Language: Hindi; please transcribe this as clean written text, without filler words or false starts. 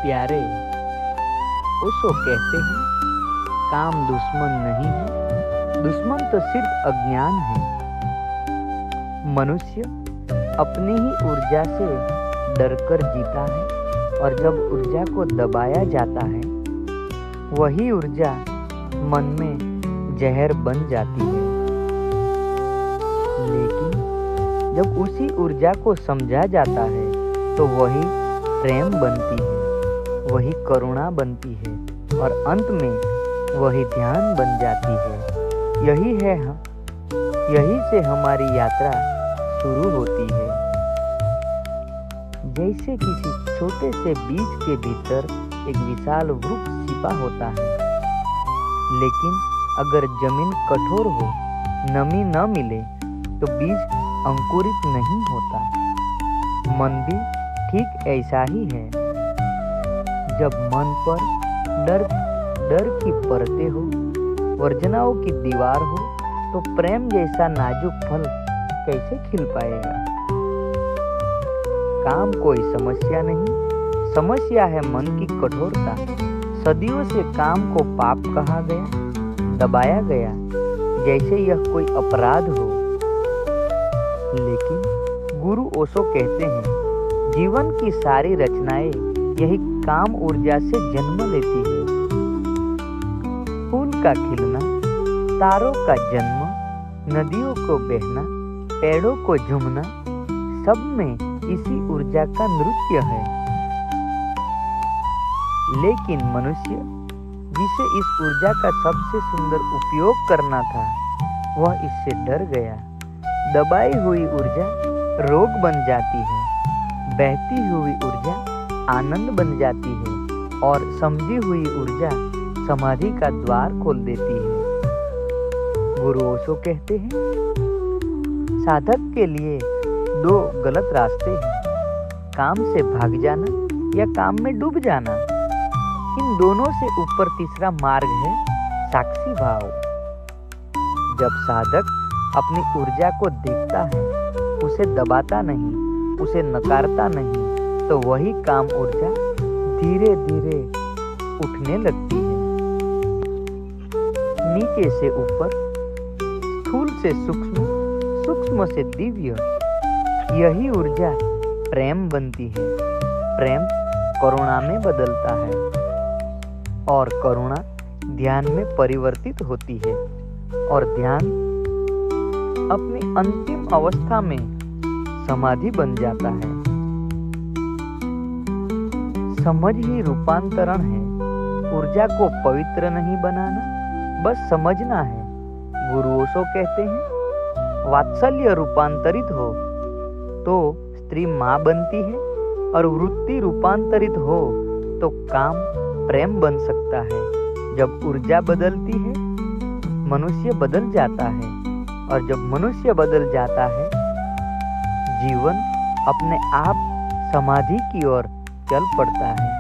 प्यारे, ओशो कहते हैं काम दुश्मन नहीं है, दुश्मन तो सिर्फ अज्ञान है। मनुष्य अपनी ही ऊर्जा से डरकर जीता है और जब ऊर्जा को दबाया जाता है वही ऊर्जा मन में जहर बन जाती है। लेकिन जब उसी ऊर्जा को समझा जाता है तो वही प्रेम बनती है, वही करुणा बनती है और अंत में वही ध्यान बन जाती है। यही से हमारी यात्रा शुरू होती है। जैसे किसी छोटे से बीज के भीतर एक विशाल वृक्ष छिपा होता है, लेकिन अगर जमीन कठोर हो, नमी न मिले तो बीज अंकुरित नहीं होता। मन भी ठीक ऐसा ही है। जब मन पर डर की परतें हो, वर्जनाओं की दीवार हो, तो प्रेम जैसा नाजुक फल कैसे खिल पाएगा। काम कोई समस्या नहीं, समस्या है मन की कठोरता। सदियों से काम को पाप कहा गया, दबाया गया, जैसे यह कोई अपराध हो। लेकिन गुरु ओशो कहते हैं जीवन की सारी रचनाएं यही काम ऊर्जा से जन्म लेती है। फूल का खिलना, तारों का जन्म, नदियों को बहना, पेड़ों को झूमना, सब में इसी ऊर्जा का नृत्य है। लेकिन मनुष्य जिसे इस ऊर्जा का सबसे सुंदर उपयोग करना था, वह इससे डर गया। दबाई हुई ऊर्जा रोग बन जाती है, बहती हुई ऊर्जा आनंद बन जाती है और समझी हुई ऊर्जा समाधि का द्वार खोल देती है। गुरु ओशो कहते हैं साधक के लिए दो गलत रास्ते हैं, काम से भाग जाना या काम में डूब जाना। इन दोनों से ऊपर तीसरा मार्ग है साक्षी भाव। जब साधक अपनी ऊर्जा को देखता है, उसे दबाता नहीं, उसे नकारता नहीं, तो वही काम ऊर्जा धीरे धीरे उठने लगती है। नीचे से ऊपर, स्थूल से सूक्ष्म, सूक्ष्म से दिव्य, यही ऊर्जा प्रेम बनती है। प्रेम करुणा में बदलता है और करुणा ध्यान में परिवर्तित होती है और ध्यान अपनी अंतिम अवस्था में समाधि बन जाता है। समझ ही रूपांतरण है। ऊर्जा को पवित्र नहीं बनाना, बस समझना है। गुरु ओशो कहते हैं वात्सल्य रूपांतरित हो तो स्त्री माँ बनती है और वृत्ति रूपांतरित हो तो काम प्रेम बन सकता है। जब ऊर्जा बदलती है, मनुष्य बदल जाता है और जब मनुष्य बदल जाता है, जीवन अपने आप समाधि की ओर चल पड़ता है।